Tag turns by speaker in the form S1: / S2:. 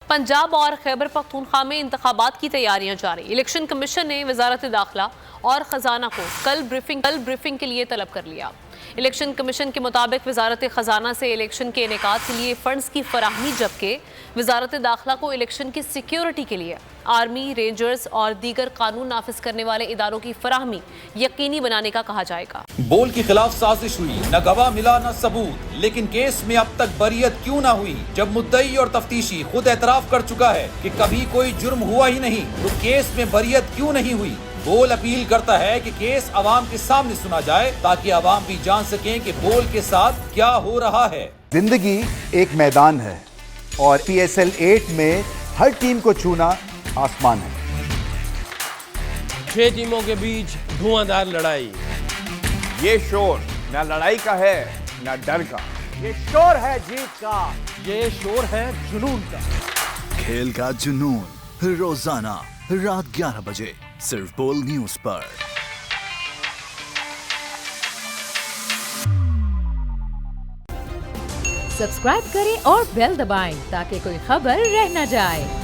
S1: पंजाब और खैबर पख्तूनख्वा में इंतखाबात की तैयारियां जारी। इलेक्शन कमीशन ने वजारत दाखिला और खजाना को कल ब्रीफिंग के लिए तलब कर लिया। इलेक्शन कमीशन के मुताबिक वजारत खजाना से इलेक्शन के इनेकाद के लिए फंड्स की फराहमी, जबकि वजारत दाखिला को इलेक्शन की सिक्योरिटी के लिए आर्मी, रेंजर्स और दीगर कानून नाफिज करने वाले इदारों की फराहमी यकीनी बनाने का कहा जाएगा।
S2: बोल के खिलाफ साजिश हुई, न गवाह मिला न सबूत, लेकिन केस में अब तक बरियत क्यों न हुई? जब मुद्दई और तफ्तीशी खुद एतराफ कर चुका है कि कभी कोई जुर्म हुआ ही नहीं, तो केस में बरियत क्यों नहीं हुई? बोल अपील करता है कि केस अवाम के सामने सुना जाए, ताकि अवाम भी जान सकें कि बोल के साथ क्या हो रहा है।
S3: जिंदगी एक मैदान है और PSL 8 में हर टीम को छूना आसमान है।
S4: 6 टीमों के बीच धुआंधार लड़ाई।
S5: ये शोर न लड़ाई का है न डर का,
S6: ये शोर है जीत का,
S4: ये शोर है जुनून का।
S7: खेल का जुनून रोजाना रात 11 बजे सिर्फ बोल न्यूज पर।
S8: सब्सक्राइब करें और बेल दबाएं ताकि कोई खबर रह न जाए।